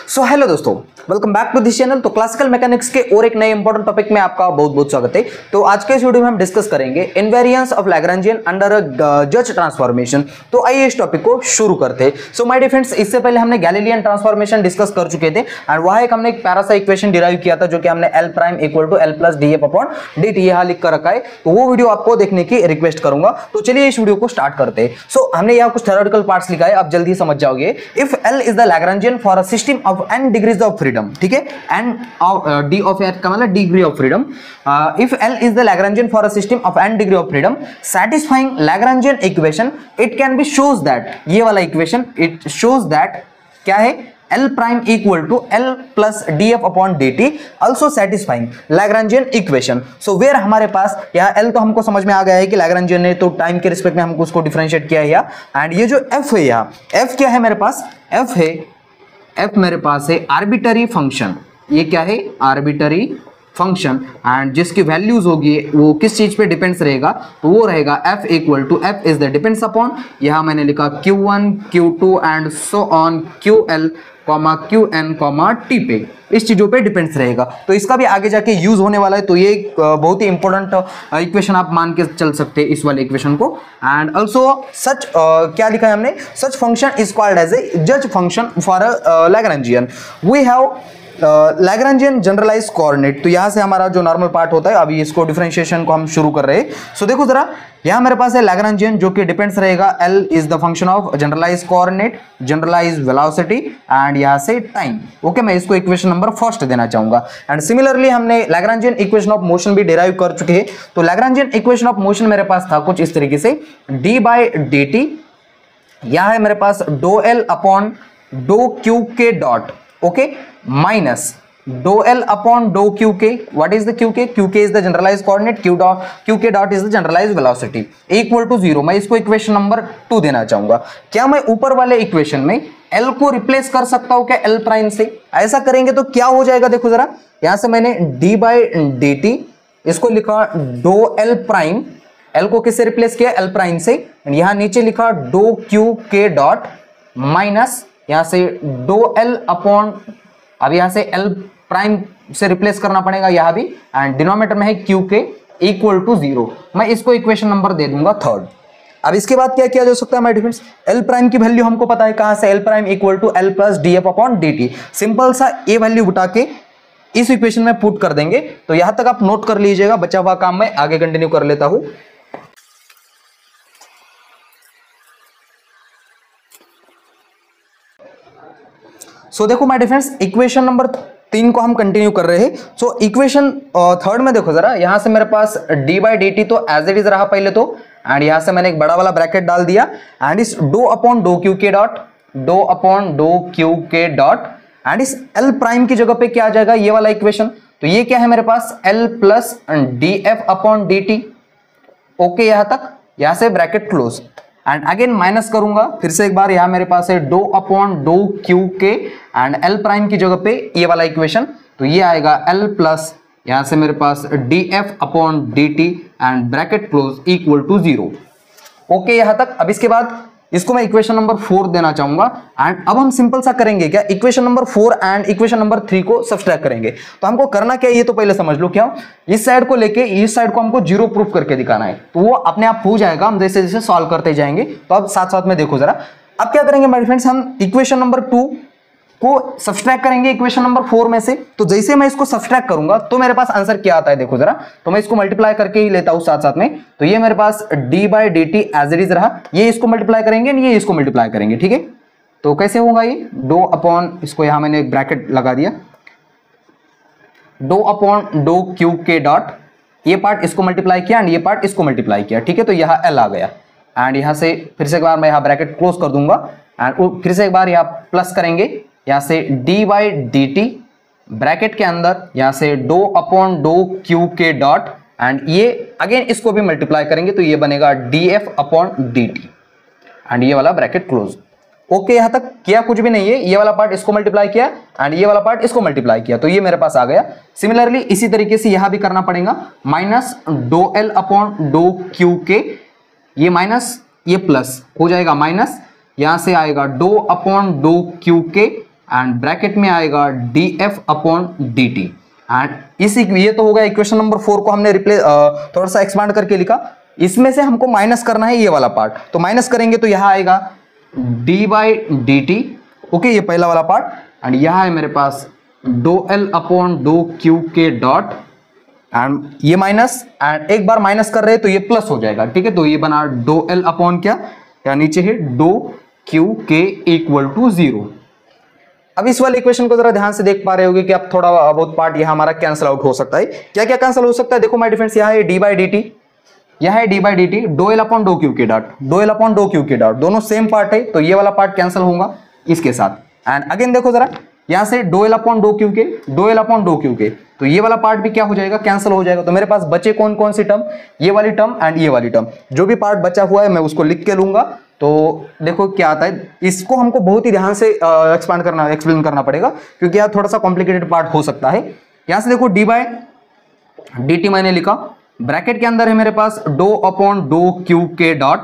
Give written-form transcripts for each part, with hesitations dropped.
सो hello दोस्तों, welcome back to this channel. तो classical mechanics के और एक नए इंपॉर्टेंट टॉपिक में आपका बहुत बहुत स्वागत है। तो आज के इस वीडियो में हम डिस्कस करेंगे invariance of Lagrangian under a जज ट्रांसफॉर्मेशन। तो आइए इस टॉपिक को शुरू करते हैं। सो माय डियर फ्रेंड्स, इससे पहले हमने गैलीलियन ट्रांसफॉर्मेशन डिस्कस कर चुके थे एंड वहां एक हमने एक प्यारा सा इक्वेशन डिराइव किया था जो कि हमने L prime equal to L plus df upon dt यहां लिख कर रखा है। तो वो वीडियो आपको देखने की रिक्वेस्ट करूंगा। तो चलिए इस वीडियो को स्टार्ट करते हैं। सो हमने यहाँ कुछ थ्योरेटिकल पार्ट्स लिखा है, आप जल्दी समझ जाओगे। If L is the Lagrangian for a system of n degrees of freedom, ठीक है, n d of f का मतलब degree of freedom. If L is the Lagrangian for a system of n degree of freedom satisfying Lagrangian equation, it can be shows that, ये वाला equation it shows that क्या है, L prime equal to L plus df upon dt also satisfying Lagrangian equation। so where हमारे पास यहाँ L तो हमको समझ में आ गया है कि Lagrangian है, तो टाइम के रिस्पेक्ट में हमको उसको डिफरेंशिएट किया है यहाँ। एंड ये जो f है, यहाँ f क्या है मेरे पास, f है, f मेरे पास है आर्बिटरी फंक्शन। ये क्या है, आर्बिटरी फंक्शन, एंड जिसकी वैल्यूज होगी वो किस चीज पे डिपेंड्स रहेगा, तो वो रहेगा f equal to f is the depends upon, यहाँ मैंने लिखा q1 q2 and so on ql qn t पे, इस चीजों पे डिपेंड्स रहेगा। तो इसका भी आगे जाके यूज होने वाला है। तो ये बहुत ही इंपॉर्टेंट इक्वेशन आप मान के चल सकते हैं इस वाले इक्वेशन को। एंड ऑल्सो सच क्या लिखा है हमने, such function is called as a gauge function for a Lagrangian. We have Lagrangian generalise coordinate. तो यहाँ से हमारा जो नॉर्मल पार्ट होता है, अभी इसको डिफरेंशिएशन को हम शुरू कर रहे हैं। सो देखो जरा, यहाँ मेरे पास है लैग्रेंजियन जो कि डिपेंड्स रहेगा, L is the function of generalize coordinate, generalize velocity and यहाँ से टाइम। ओके, मैं इसको इक्वेशन नंबर फर्स्ट देना चाहूंगा। एंड सिमिलरली हमने लैग्रेंजियन इक्वेशन ऑफ मोशन भी डिराइव कर चुके हैं। तो लैग्रेंजियन इक्वेशन ऑफ मोशन मेरे पास था कुछ इस तरीके से, d बाई डी टी, यहाँ है मेरे पास do L upon dough Q के dot, okay, minus do L upon dough Q K. What is the Q K, Q K is the generalise coordinate, Q के dot is the generalise velocity, equal to 0। मैं इसको equation number 2 देना चाहूंगा। क्या मैं ऊपर वाले इक्वेशन में L को रिप्लेस कर सकता हूं क्या L प्राइम से? ऐसा करेंगे तो क्या हो जाएगा, देखो जरा, यहां से मैंने d बाई डी टी इसको लिखा डो एल प्राइम, L को किससे रिप्लेस किया, L प्राइम से। यहां नीचे लिखा डो क्यू के डॉट माइनस यहां से डो एल अपॉन, अब यहां से L प्राइम से रिप्लेस करना पड़ेगा यहां भी, एंड डिनोमिनेटर में है क्यू के इक्वल टू 0। मैं इसको इक्वेशन नंबर दे दूंगा 3rd। अब इसके बाद क्या किया जा सकता है माय डिफरेंस, L प्राइम की वैल्यू हमको पता है कहां से, L prime equal to L plus df upon dt। Simple सा ए वैल्यू उठा के इस इक्वेशन में पुट कर देंगे। तो यहां तक आप नोट कर लीजिएगा, बचा हुआ काम मैं आगे कंटिन्यू कर लेता हूं। सो देखो माय डिफरेंस, इक्वेशन नंबर 3 को हम कंटिन्यू कर रहे हैं। सो इक्वेशन 3rd में देखो जरा, यहां से मेरे पास d बाई डी टी तो एज इट इज रहा पहले तो, एंड यहां से मैंने एक बड़ा वाला ब्रैकेट डाल दिया, एंड इस डो अपॉन डो क्यू के dot, do upon dough Q के डॉट, एंड इस L प्राइम की जगह पे क्या आ जाएगा, ये वाला इक्वेशन। तो ये क्या है मेरे पास, L plus df upon dt। Okay, यहां तक, यहां से bracket close, and again minus करूंगा फिर से एक बार, यहां मेरे पास है do upon dough Q k and L prime की जगह पे ये वाला इक्वेशन। तो ये आएगा L प्लस यहां से मेरे पास df upon dt and bracket close equal to 0। Okay, यहां तक। अब इसके बाद इसको मैं इक्वेशन नंबर 4 देना चाहूंगा। एंड अब हम सिंपल सा करेंगे क्या, equation number 4 and equation number 3 को सब्सट्रैक्ट करेंगे। तो हमको करना क्या है ये तो पहले समझ लो। क्या, इस साइड को लेके इस साइड को हमको 0 प्रूफ करके दिखाना है। तो वो अपने आप हो जाएगा, हम जैसे जैसे सॉल्व करते जाएंगे। तो अब साथ साथ में देखो जरा, अब क्या करेंगे माय फ्रेंड्स, हम इक्वेशन नंबर 2 को सब्सट्रैक्ट करेंगे इक्वेशन नंबर 4 में से। तो जैसे मैं इसको सब्सट्रैक्ट करूंगा तो मेरे पास आंसर क्या आता है, देखो जरा। तो मैं इसको मल्टीप्लाई करके ही लेता हूं साथ साथ में। तो ये मेरे पास d by D t as it is रहा, ये इसको मल्टीप्लाई करेंगे, ये इसको मल्टीप्लाई करेंगे, ठीक है। तो कैसे होगा ये, डो अपॉन, इसको यहां मैंने एक ब्रैकेट लगा दिया, डो अपॉन डो क्यू के डॉट, ये पार्ट इसको मल्टीप्लाई किया एंड ये पार्ट इसको मल्टीप्लाई किया, ठीक है। तो यहाँ L आ गया, एंड यहां से फिर से एक बार मैं यहाँ ब्रैकेट क्लोज कर दूंगा, एंड फिर से एक बार यहाँ प्लस करेंगे, यहां से d by D T bracket के अंदर, यहां से डो अपॉन डो क्यू के डॉट, एंड ये अगेन इसको भी मल्टीप्लाई करेंगे तो ये बनेगा df अपॉन dt एंड ये वाला ब्रैकेट क्लोज। ओके, यहां तक किया कुछ भी नहीं है, ये वाला पार्ट इसको मल्टीप्लाई किया एंड ये वाला पार्ट इसको मल्टीप्लाई किया, तो ये मेरे पास आ गया। सिमिलरली इसी तरीके से यहां भी करना पड़ेगा, minus do L upon dough Q k, ये माइनस ये प्लस हो जाएगा माइनस, यहां से आएगा dough upon dough Q k and bracket में आएगा D f upon d T. And इस ये तो होगा इक्वेशन नंबर 4 को हमने रिप्लेस थोड़ा सा एक्सपांड करके लिखा। इसमें से हमको माइनस करना है ये वाला पार्ट, तो माइनस करेंगे तो यहां आएगा D by D T. Okay, ये पहला वाला पार्ट। एंड यहां है मेरे पास do L upon dough Q के डॉट एंड ये माइनस, एंड एक बार माइनस कर रहे हैं तो ये प्लस हो जाएगा। ठीक है, तो ये बना डो एल अपॉन क्या, या नीचे है डो क्यू के इक्वल टू 0। अब इस वाले इक्वेशन को जरा ध्यान से देख पा रहे होगे कि अब थोड़ा बहुत पार्ट यहां हमारा कैंसिल आउट हो सकता है। क्या क्या कैंसिल हो सकता है, देखो माय डिफरेंस, यहां है डी बाई डी टी, यहां है D by D T, do L upon dough Q के dot, do L upon dough Q के डॉट, दोनों सेम पार्ट है, तो ये वाला पार्ट कैंसिल होगा इसके साथ। एंड अगेन देखो जरा, यहां से do L upon dough Q के, do L upon dough Q K, तो ये वाला पार्ट भी क्या हो जाएगा, कैंसिल हो जाएगा। तो मेरे पास बचे कौन कौन सी टर्म, ये वाली टर्म एंड ये वाली टर्म। जो भी पार्ट बचा हुआ है मैं उसको लिख के लूंगा। तो देखो क्या आता है, इसको हमको बहुत ही ध्यान से एक्सप्लेन करना पड़ेगा, क्योंकि यह थोड़ा सा कॉम्प्लिकेटेड पार्ट हो सकता है। यहां से देखो डी बाय डी टी मैंने लिखा, ब्रैकेट के अंदर है मेरे पास डो अपॉन डो क्यू के डॉट,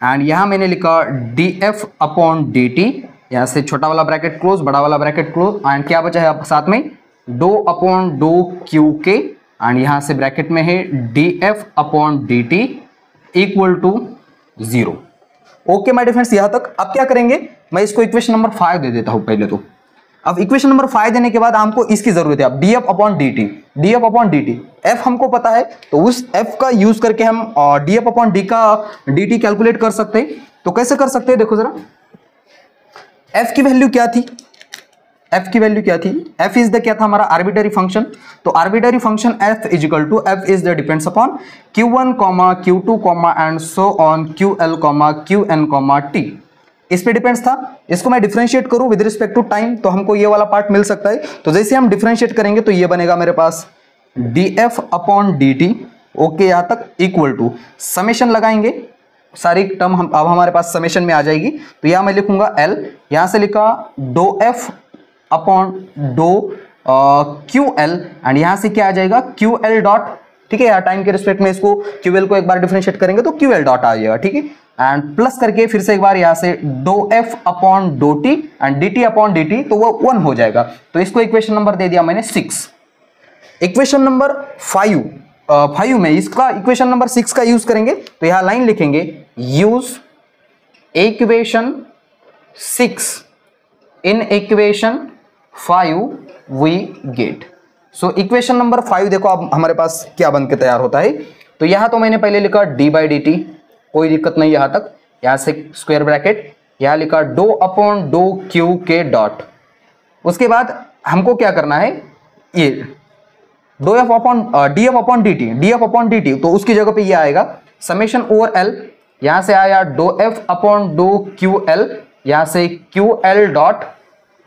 एंड यहां मैंने लिखा D f upon d T, यहां से छोटा वाला ब्रैकेट क्लोज, बड़ा वाला ब्रैकेट क्लोज, एंड क्या बचा है साथ में do upon dough Q k, and यहां से ब्रैकेट में है d f upon d t equal to 0। Okay my dear friends, यहां तक। अब क्या करेंगे, मैं इसको इक्वेशन नंबर 5 दे देता हूं पहले तो। अब इक्वेशन नंबर 5 देने के बाद हमको इसकी जरूरत है अब D f upon d t, d f upon d T, F हमको पता है, तो उस एफ का यूज करके हम डी एफ अपॉन डी का डी टी कैलकुलेट कर सकते हैं। तो कैसे कर सकते हैं, देखो जरा, एफ की वैल्यू क्या थी, एफ की वैल्यू क्या थी, एफ इज द क्या था हमारा आर्बिटरी फंक्शन। तो arbitrary function f is equal to f is the depends upon q1 q2 and so on ql qn t, इस पे डिपेंड्स था। इसको मैं डिफरेंशिएट करूं विद रिस्पेक्ट टू टाइम तो हमको ये वाला पार्ट मिल सकता है। तो जैसे हम डिफरेंशिएट करेंगे तो ये बनेगा मेरे पास df अपॉन dt। ओके, यहां तक इक्वल टू समेशन लगाएंगे, सारी टर्म हम अब हमारे पास समेशन में आ जाएगी। तो यहां मैं लिखूंगा l, यहां से लिखा do f upon dough Q L, and यहां से क्या आ जाएगा क्यू एल डॉट। ठीक है, यार टाइम के रिस्पेक्ट में इसको क्यू एल को एक बार डिफरेंशिएट करेंगे तो क्यू एल डॉट आ जाएगा। ठीक है, एंड प्लस करके फिर से एक बार यहां से dough F upon dough T and d t upon d t, तो वो 1 हो जाएगा। तो इसको इक्वेशन नंबर दे दिया मैंने 6। इक्वेशन नंबर 5 में इसका इक्वेशन नंबर 6 का यूज करेंगे, तो यहां लाइन लिखेंगे use equation 6 in equation 5 we get. So equation number 5 देखो अब हमारे पास क्या बन के तैयार होता है। तो यहां तो मैंने पहले लिखा डी बाई डी टी, कोई दिक्कत नहीं यहां तक, यहां से स्क्वायर ब्रैकेट, यहां लिखा डो अपॉन डो क्यू के डॉट। उसके बाद हमको क्या करना है, ये do F upon d f upon d t, d f upon d t, तो उसकी जगह पे ये आएगा समेशन ओवर एल, यहां से आया do F upon dough Q L, यहां से q L dot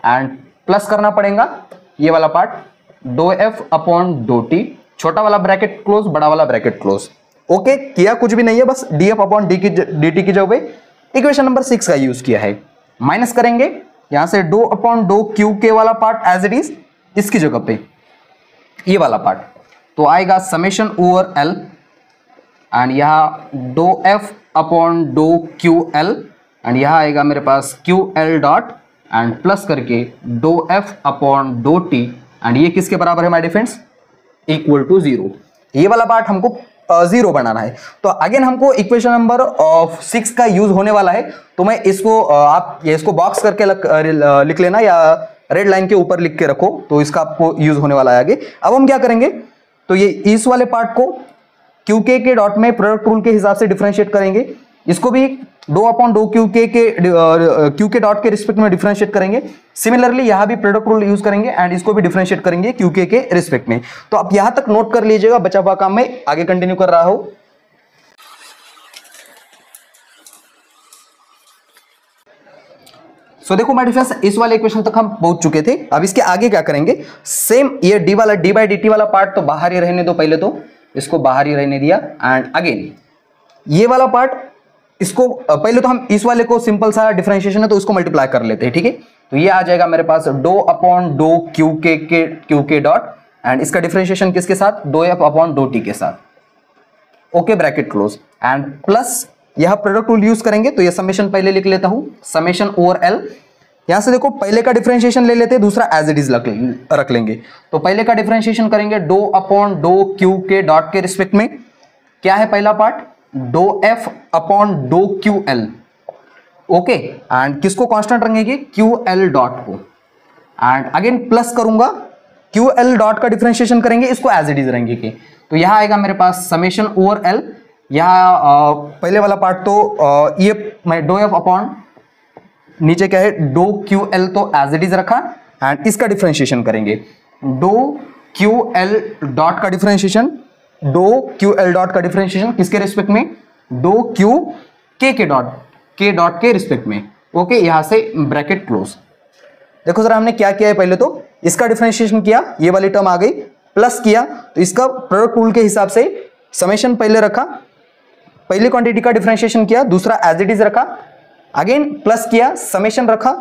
and plus करना पड़ेगा ये वाला part do F upon dough t, छोटा वाला ब्रैकेट क्लोज, बड़ा वाला ब्रैकेट क्लोज। ओके, किया कुछ भी नहीं है, बस D f upon d T की जगह पे इक्वेशन नंबर 6 का यूज किया है। माइनस करेंगे यहां से डो अपॉन डो क्यू के वाला पार्ट एज इट इज, इसकी जगह पे ये वाला पार्ट, तो आएगा समेशन ओवर एल, एंड यहां do F upon dough Q L, and यहां आएगा मेरे पास Q L dot and plus करके do F upon dough T, and ये किसके बराबर है my dear friends, equal to 0। ये वाला पार्ट हमको 0 बनाना है। तो अगेन हमको इक्वेशन नंबर 6 का यूज होने वाला है। तो मैं इसको आप इसको बॉक्स करके लिख लेना या रेड लाइन के ऊपर लिख के रखो, तो इसका आपको यूज होने वाला है आगे। अब हम क्या करेंगे, तो ये इस वाले पार्ट को क्यू के डॉट में प्रोडक्ट रूल के हिसाब से डिफरेंशिएट करेंगे, इसको भी डो अपॉन डो क्यू के डॉट के रिस्पेक्ट में डिफरेंशिएट करेंगे। सिमिलरली यहां भी प्रोडक्ट रूल यूज करेंगे एंड इसको भी डिफरेंशिएट करेंगे क्यू के रिस्पेक्ट में। तो आप यहां तक नोट कर लीजिएगा, बचा हुआ काम मैं आगे कंटिन्यू कर रहा हूं। सो देखो माय डियर फ्रेंड्स, इस वाले इक्वेशन तक हम पहुंच चुके थे। अब इसके आगे क्या करेंगे, सेम ये डी वाला डी बाई डी टी वाला पार्ट तो बाहर ही रहने दो, पहले तो इसको बाहर ही रहने दिया, एंड अगेन ये वाला पार्ट, इसको पहले तो हम इस वाले को सिंपल सा डिफरेंशिएशन है तो उसको मल्टीप्लाई कर लेते हैं। ठीक है, तो ये आ जाएगा मेरे पास डो अपॉन डो क्यू के डॉट, एंड इसका डिफरेंशिएशन किसके साथ, do F upon dough t के साथ। Okay, bracket close, and plus यह प्रोडक्ट रूल यूज करेंगे, तो ये समेशन पहले लिख लेता हूं, समेशन ओवर एल। यहां से देखो पहले का डिफरेंशिएशन ले लेते हैं, दूसरा एज इट इज रख लेंगे। तो पहले का डिफरेंशिएशन करेंगे डो अपॉन डो क्यू के डॉट के रिस्पेक्ट में। क्या है पहला part? Do F upon dough Q L. Okay, and किसको कांस्टेंट रखेंगे? क्यू एल डॉट को। एंड अगेन प्लस करूंगा, क्यू एल डॉट का डिफरेंशिएशन करेंगे, इसको एज इट इज रहेंगे कि, तो यहां आएगा मेरे पास समेशन ओवर एल। यहां पहले वाला पार्ट तो ये मैं डो एफ अपॉन नीचे क्या है डो क्यू एल तो एज इट इज रखा, एंड इसका डिफरेंशिएशन करेंगे डो क्यू एल डॉट का differentiation, do Q L dot का डिफरेंशिएशन किसके रिस्पेक्ट में? डो क्यू के डॉट के रिस्पेक्ट में। ओके, यहां से ब्रैकेट क्लोज। देखो जरा हमने क्या किया है, पहले तो इसका डिफरेंशिएशन किया, ये वाली टर्म आ गई, प्लस किया, तो इसका प्रोडक्ट रूल के हिसाब से समेशन पहले रखा, पहली क्वांटिटी का डिफरेंशिएशन किया, दूसरा एज इट इज रखा, अगेन प्लस किया, समेशन रखा,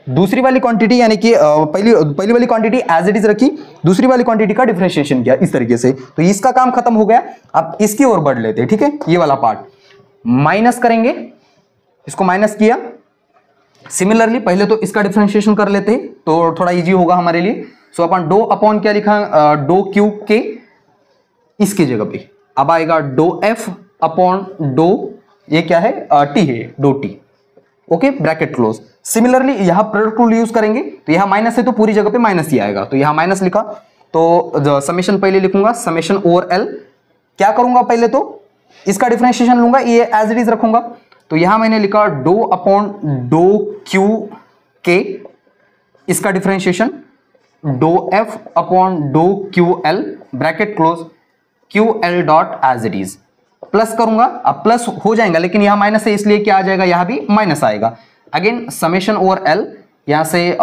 दूसरी वाली क्वांटिटी यानी कि पहली वाली क्वांटिटी एज इट इज रखी, दूसरी वाली क्वांटिटी का डिफरेंशिएशन किया, इस तरीके से। तो इसका काम खत्म हो गया। अब इसकी ओर बढ़ लेते हैं, ठीक है। ये वाला पार्ट माइनस करेंगे, इसको माइनस किया। सिमिलरली पहले तो इसका डिफरेंशिएशन कर लेते हैं, तो थोड़ा इजी होगा हमारे लिए। सो अपन डो अपॉन क्या लिखा? डो क्यू के, इसकी जगह पे अब आएगा डो एफ अपॉन डो, ये क्या है? टी है, do t. Okay, bracket close. Similarly यहां प्रोडक्ट रूल यूज करेंगे, तो यहां माइनस है तो पूरी जगह पे माइनस ही आएगा, तो यहां माइनस लिखा, तो समेशन पहले लिखूंगा, समेशन ओवर एल। क्या करूंगा? पहले तो इसका डिफरेंशिएशन लूंगा, ये एज इट इज रखूंगा, तो यहां मैंने लिखा do upon dough Q k, इसका differentiation do F upon dough Q L, bracket close, q L dot as it is. Plus करूंगा, अब प्लस हो जाएगा, लेकिन यहां माइनस है इसलिए क्या आ जाएगा? यहां भी माइनस आएगा। अगेन समेशन ओवर एल, यहां से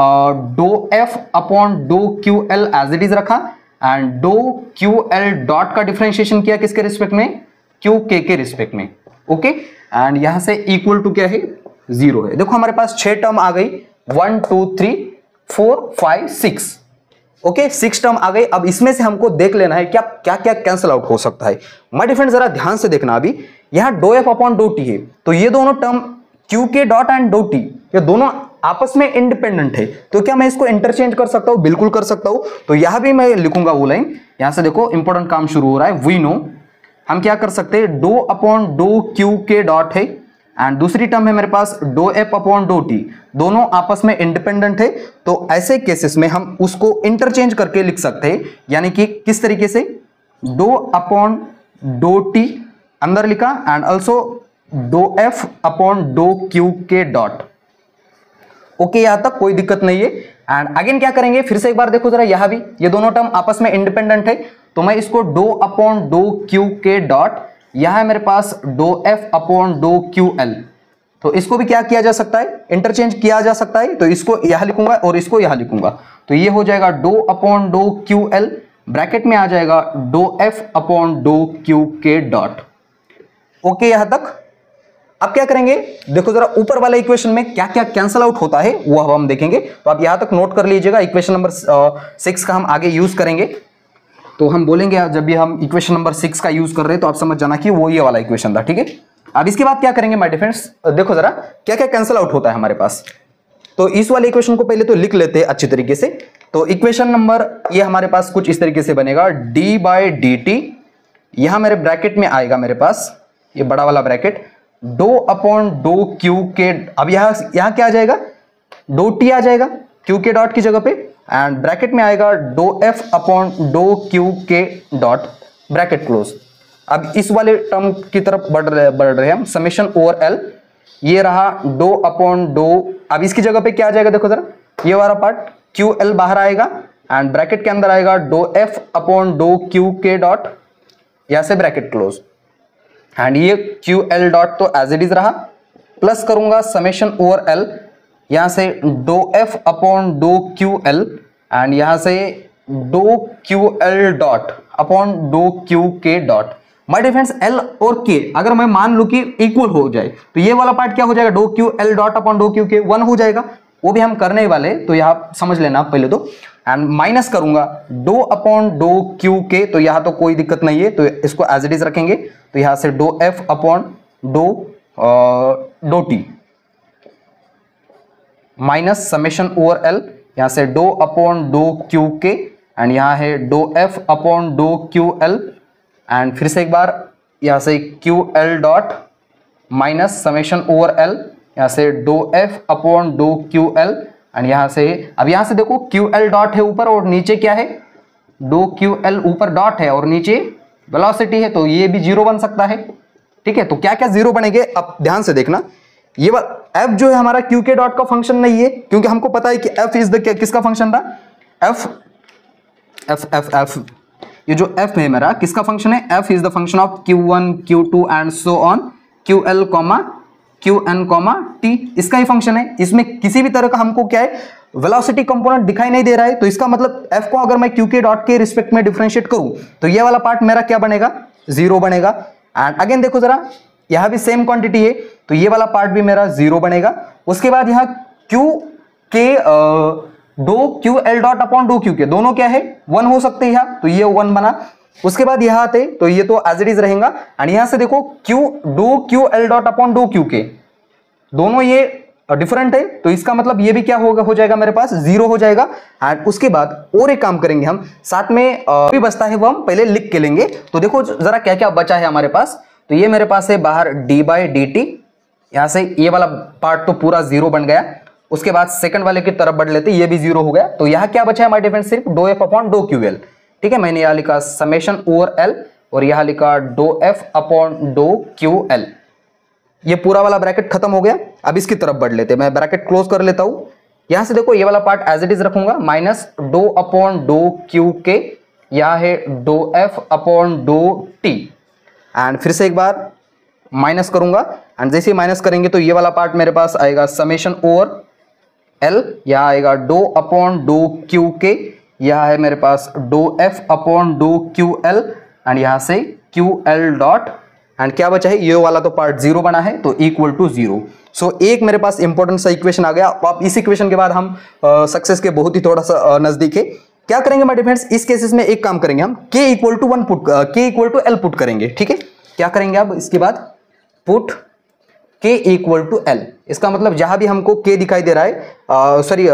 dough F upon dough Q l as it is रखा, and doh Q L dot का डिफरेंशिएशन किया किसके रिस्पेक्ट में? क्यू के रिस्पेक्ट में। ओके, एंड यहां से इक्वल टू क्या है? 0 है। देखो हमारे पास 6 टर्म आ गई, 1 2 3 4 5 6। ओके, 6 टर्म आ गई। अब इसमें से हमको देख लेना है क्या क्या क्या कैंसिल आउट हो सकता है। माय डियर फ्रेंड जरा ध्यान से देखना, अभी यहां do F upon dough t है, तो ये दोनों टर्म क्यू के डॉट एंड डो टी, ये दोनों आपस में इंडिपेंडेंट है, तो क्या मैं इसको इंटरचेंज कर सकता हूं? बिल्कुल कर सकता हूं। तो यहां भी मैं लिखूंगा वो लाइन, यहां से देखो इंपॉर्टेंट काम शुरू हो रहा है। वी नो, हम क्या कर सकते हैं? डो अपॉन डो क्यू के डॉट है, एंड दूसरी टर्म है मेरे पास doh F upon dough t, दोनों आपस में इंडिपेंडेंट है, तो ऐसे केसेस में हम उसको इंटरचेंज करके लिख सकते हैं। यानी कि किस तरीके से? डो अपॉन डो टी अंदर लिखा, and also do F upon dough Q के डॉट। ओके, यहां तक कोई दिक्कत नहीं है। एंड अगेन क्या करेंगे? फिर से एक बार देखो जरा, यहां भी ये दोनों टर्म आपस में इंडिपेंडेंट है, तो मैं इसको डो अपॉन डो क्यू के डॉट, यहां है मेरे पास doh F upon dough Q L, तो इसको भी क्या किया जा सकता है? इंटरचेंज किया जा सकता है। तो इसको यहां लिखूंगा और इसको यहां लिखूंगा, तो ये हो जाएगा do upon dough Q L, bracket में आ जाएगा do F upon dough Q के डॉट। ओके, यहां तक। अब क्या करेंगे? देखो जरा ऊपर वाले इक्वेशन में क्या क्या कैंसिल आउट होता है वो अब हम देखेंगे, तो आप यहां तक नोट कर लीजिएगा। इक्वेशन नंबर 6 का हम आगे यूज करेंगे, तो हम बोलेंगे जब भी हम इक्वेशन नंबर 6 का यूज कर रहे हैं, तो आप समझ जाना कि वो ये वाला इक्वेशन था, ठीक है। अब इसके बाद क्या करेंगे माय डियर फ्रेंड्स? देखो जरा क्या क्या कैंसिल आउट होता है हमारे पास। तो इस वाले इक्वेशन को पहले तो लिख लेते हैं अच्छी तरीके से। तो इक्वेशन नंबर ये हमारे पास कुछ इस तरीके से बनेगा, डी बाई डी टी, यहां मेरे ब्रैकेट में आएगा मेरे पास ये बड़ा वाला bracket, do upon dough Q k, अब यहां क्या आ जाएगा? डो टी आ जाएगा क्यू के डॉट की जगह पे, एंड ब्रैकेट में आएगा dough F upon dough Q के डॉट, ब्रैकेट क्लोज। अब इस वाले टर्म की तरफ बढ़ रहे हम, समेशन ओवर एल, ये रहा डो अपॉन डो, अब इसकी जगह पे क्या आ जाएगा? देखो जरा, ये वाला पार्ट क्यू एल बाहर आएगा, एंड ब्रैकेट के अंदर आएगा dough F upon dough Q के डॉट, यहां से ब्रैकेट क्लोज, एंड ये क्यू एल डॉट तो एज इट इज रहा, प्लस करूंगा समेशन ओवर एल, यहां से dough F upon dough Q L, and यहां से doh Q L dot upon dough Q के dot. My dear friends, l और के अगर मैं मान लूं कि इक्वल हो जाए, तो ये वाला पार्ट क्या हो जाएगा? Do Q L dot upon dough Q k 1 हो जाएगा, वो भी हम करने वाले, तो यहां समझ लेना पहले तो। एंड माइनस करूंगा dough upon dough Q K, तो यहां तो कोई दिक्कत नहीं है, तो इसको एज इट इज रखेंगे, तो यहां से dough F upon do do t minus summation over L, यहां से dough upon dough Q k, and यहां है dough F upon dough Q L, and फिर से एक बार यहां से q L dot minus summation over L, यहां से dough F upon dough Q L, and यहां से अब यहां से देखो क्यू एल डॉट है ऊपर और नीचे क्या है, डो क्यू एल ऊपर डॉट है और नीचे वेलोसिटी है, तो ये भी जीरो बन सकता है। ठीक है, तो क्या क्या जीरो बनेंगे अब ध्यान से देखना। ये एफ जो है हमारा क्यू के डॉट का फंक्शन नहीं है, क्योंकि हमको पता है कि एफ इज द किसका फंक्शन था, एफ एफ एफ एफ ये जो एफ है मेरा किसका फंक्शन है, F is the function of Q1 Q2 and so on QL QN T, इसका ही फंक्शन है। इसमें किसी भी तरह का हमको क्या है, वेलोसिटी कंपोनेंट दिखाई नहीं दे रहा है, तो इसका मतलब एफ को अगर मैं क्यू के डॉट के रिस्पेक्ट में डिफरेंशिएट करूं तो ये वाला पार्ट मेरा क्या बनेगा, जीरो बनेगा। एंड अगेन देखो जरा, यहां भी सेम क्वांटिटी है तो ये वाला पार्ट भी मेरा जीरो बनेगा। उसके बाद यहां क्यू के do Q L dot upon dough Q k दोनों क्या है, वन हो सकते हैं, तो ये वन बना। उसके बाद यहां आते तो ये तो एज इट इज रहेगा, एंड यहां से देखो q do Q L dot upon dough Q k दोनों ये डिफरेंट है, तो इसका मतलब ये भी क्या होगा, हो जाएगा मेरे पास जीरो हो जाएगा। एंड उसके बाद और एक काम करेंगे हम साथ में, भी बचता है वो हम पहले लिख के लेंगे। तो देखो जरा क्या क्या बचा है हमारे पास, तो ये मेरे पास है बाहर डी बाई डी टी, यहां से ये वाला पार्ट तो पूरा जीरो बन गया। उसके बाद सेकंड वाले की तरफ बढ़ लेते, ये भी जीरो हो गया, तो यहां क्या बचा है हमारे डिफरेंस, सिर्फ do F upon dough Q L. ठीक है, मैंने यहां लिखा समेशन ओवर एल और यहां लिखा do F upon dough Q L. ये पूरा वाला ब्रैकेट खत्म हो गया। अब इसकी तरफ बढ़ लेते, मैं ब्रैकेट क्लोज कर लेता हूं। यहां से देखो ये वाला पार्ट एज इट इज रखूंगा, minus dough upon dough Q k, यहां है dough F upon dough T, and फिर से एक बार माइनस करूंगा, एंड जैसे ही माइनस करेंगे तो ये वाला पार्ट मेरे पास आएगा समेशन ओवर एल, यहां आएगा dough upon dough Q k, यहां है मेरे पास doh F upon dough Q L, and यहां से क्यू एल डॉट, एंड क्या बचा है, ये वाला तो पार्ट जीरो बना है, तो इक्वल टू जीरो। सो एक मेरे पास इंपॉर्टेंट सा इक्वेशन आ गया। अब इस इक्वेशन के बाद हम सक्सेस के बहुत ही थोड़ा सा नजदीक है। क्या करेंगे माय डियर फ्रेंड्स, इस केसेस में एक काम करेंगे हम, k equal to one put, k equal to L put करेंगे। ठीक है, क्या करेंगे अब इसके बाद, put k equal to L. इसका मतलब जहां भी हमको k दिखाई दे रहा है, सॉरी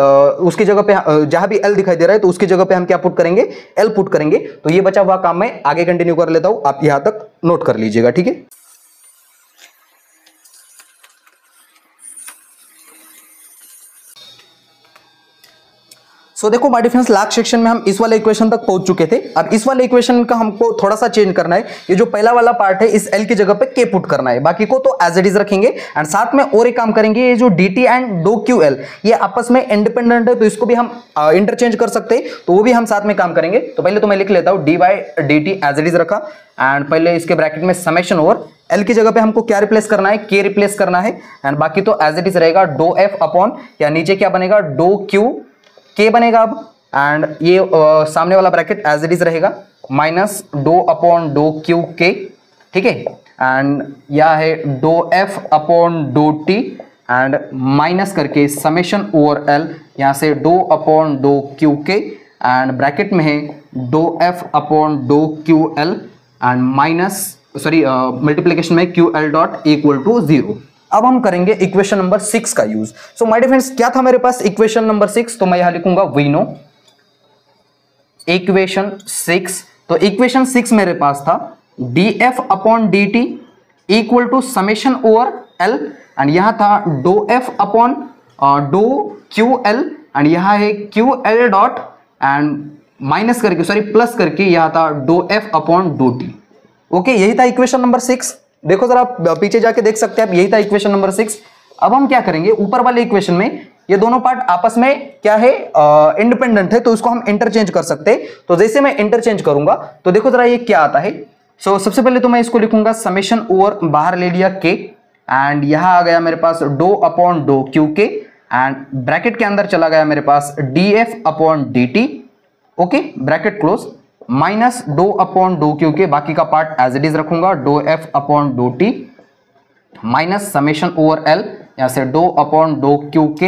उसकी जगह पे जहां भी l दिखाई दे रहा है तो उसकी जगह पे हम क्या पुट करेंगे, l पुट करेंगे। तो ये बचा हुआ काम मैं आगे कंटिन्यू कर लेता हूं, आप यहां तक नोट कर लीजिएगा। ठीक है, सो देखो my dear friends, last section में हम इस वाले इक्वेशन तक पहुंच चुके थे। अब इस वाले इक्वेशन का हमको थोड़ा सा चेंज करना है। ये जो पहला वाला पार्ट है इस एल की जगह पे के पुट करना है, बाकी को तो एज इट इज रखेंगे। एंड साथ में और एक काम करेंगे, ये जो D T and doh Q L ये आपस में इंडिपेंडेंट है, तो इसको भी हम इंटरचेंज कर सकते हैं, तो वो भी हम साथ में काम करेंगे। तो पहले तो मैं लिख लेता हूँ d by D t as it is रखा, एंड पहले इसके ब्रैकेट में समेशन ओवर एल की जगह पे हमको क्या रिप्लेस करना है, के रिप्लेस करना है, एंड बाकी तो एज इट इज रहेगा डो एफ अपॉन, या नीचे क्या बनेगा, डो क्यू के बनेगा अब, एंड ये सामने वाला ब्रैकेट एज इट इज रहेगा, minus dough upon dough Q k. ठीक है, एंड यह है dough F upon dough T, and minus करके समेशन ओवर एल, यहाँ से dough upon dough Q k, and bracket में है dough F upon dough Q L, and minus sorry multiplication में q L dot equal to zero. अब हम करेंगे equation number 6 का use. So my dear friends, क्या था मेरे पास इक्वेशन नंबर 6, तो मैं यहां लिखूंगा वी नो इक्वेशन 6। तो इक्वेशन 6 मेरे पास था d f upon d t equal to summation over L, and यहां था do F upon dough Q L, and यहां है q L dot, and minus करके सॉरी प्लस करके यहां था do F upon dough t. Okay, यही था इक्वेशन नंबर 6। देखो जरा पीछे जाके देख सकते हैं आप, यही था इक्वेशन नंबर 6। अब हम क्या करेंगे, ऊपर वाले इक्वेशन में ये दोनों पार्ट आपस में क्या है, इंडिपेंडेंट है, तो इसको हम इंटरचेंज कर सकते हैं। तो जैसे मैं इंटरचेंज करूंगा तो देखो जरा ये क्या आता है। सो सबसे पहले तो मैं इसको लिखूंगा समेशन ओवर, बाहर ले लिया के, एंड यहां आ गया मेरे पास dough upon dough Q k, and bracket के अंदर चला गया मेरे पास d f upon d T. Okay, bracket close, minus dough upon dough Q k, बाकी का पार्ट एज इट इज रखूंगा, doh F upon dough t, minus summation over L, यहां से dough upon dough Q k,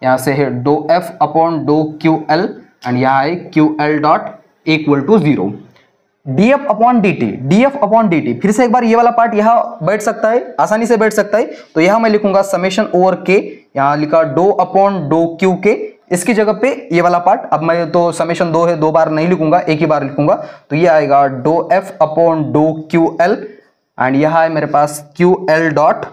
यहां से है dough F upon dough Q L, and यहां है q L dot equal to zero. df upon dt, फिर से एक बार ये वाला पार्ट यहां बैठ सकता है, आसानी से बैठ सकता है। तो यहां मैं लिखूंगा समेशन ओवर के, यहां लिखा डो अपॉन डो क्यू के, इसकी जगह पे ये वाला पार्ट, अब मैं तो समेशन 2 है, 2 बार नहीं लिखूंगा, एक ही बार लिखूंगा। तो ये आएगा dough F upon dough Q L, and यह है मेरे पास क्यू एल डॉट,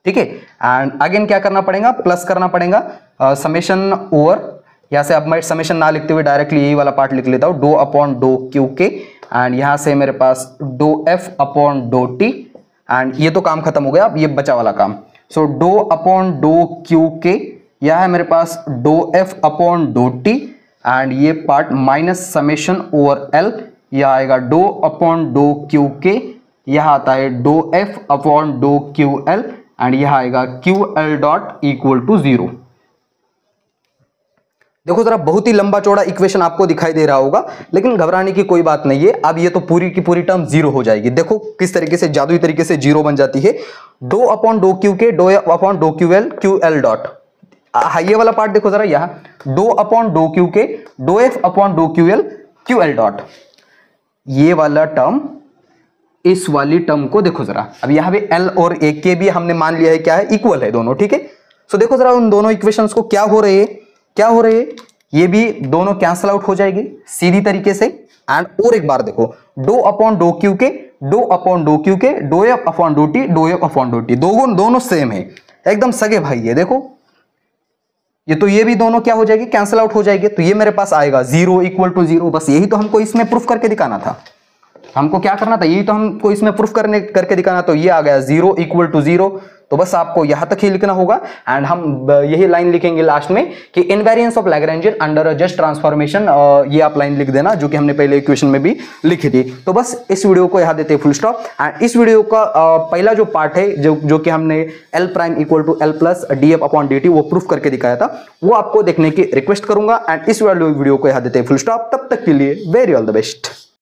ठीक है। एंड अगेन क्या करना पड़ेगा, प्लस करना पड़ेगा समेशन ओवर, यहां से अब मैं समेशन ना लिखते हुए डायरेक्टली यही वाला पार्ट लिख लेता हूं, doh upon dough Q k, and यहां से मेरे पास doh F upon dough T, and ये तो काम खत्म हो गया, अब ये बचा वाला काम। So doh upon dough Q k, यह है मेरे पास doh F upon dough T, and ये part minus summation over l, यह आएगा dough upon dough Q k, यह आता है dough F upon dough Q L, and यह आएगा q L dot equal to 0। देखो जरा बहुत ही लंबा चौड़ा इक्वेशन आपको दिखाई दे रहा होगा, लेकिन घबराने की कोई बात नहीं है। अब ये तो पूरी की पूरी टर्म 0 हो जाएगी। देखो किस तरीके से जादुई तरीके से 0 बन जाती है। डो अपॉन डो क्यू के, do upon dough Q L dot, ये वाला पार्ट देखो जरा, यहां डो अपॉन डो क्यू के, do F upon dough Q L dot, ये वाला टर्म इस वाली टर्म को देखो जरा। अब यहां पे एल और ए के भी हमने मान लिया है क्या है, इक्वल है दोनों, ठीक है। सो देखो जरा उन दोनों इक्वेशंस को क्या हो रहे हैं, ये भी दोनों कैंसल आउट हो जाएगी सीधी तरीके से। एंड और एक बार देखो, डो अपॉन डो क्यू के, डो अपॉन डो क्यू के, do F upon dough t, do F upon dough t, दोनों सेम है, एकदम सगे भाई है। देखो ये तो ये भी दोनों क्या हो जाएगी, कैंसल आउट हो जाएगी। तो ये मेरे पास आएगा 0 इक्वल टू 0। बस यही तो हमको इसमें प्रूफ करके दिखाना था, हमको क्या करना था, यही तो हमको इसमें प्रूफ करके दिखाना। तो ये आ गया 0 इक्वल टू 0। तो बस आपको यहां तक ही लिखना होगा, एंड हम यही लाइन लिखेंगे लास्ट में कि invariance of Lagrangian under just transformation, ये आप लाइन लिख देना जो कि हमने पहले इक्वेशन में भी लिखी थी। तो बस इस वीडियो को यहां देते फुल स्टॉप। एंड इस वीडियो का पहला जो पार्ट है जो कि हमने L prime equal to L plus d f upon d t वो प्रूफ करके दिखाया था, वो आपको देखने की रिक्वेस्ट करूंगा। एंड इस वीडियो को यहां देते फुल स्टॉप। तब तक के लिए वेरी ऑल द बेस्ट।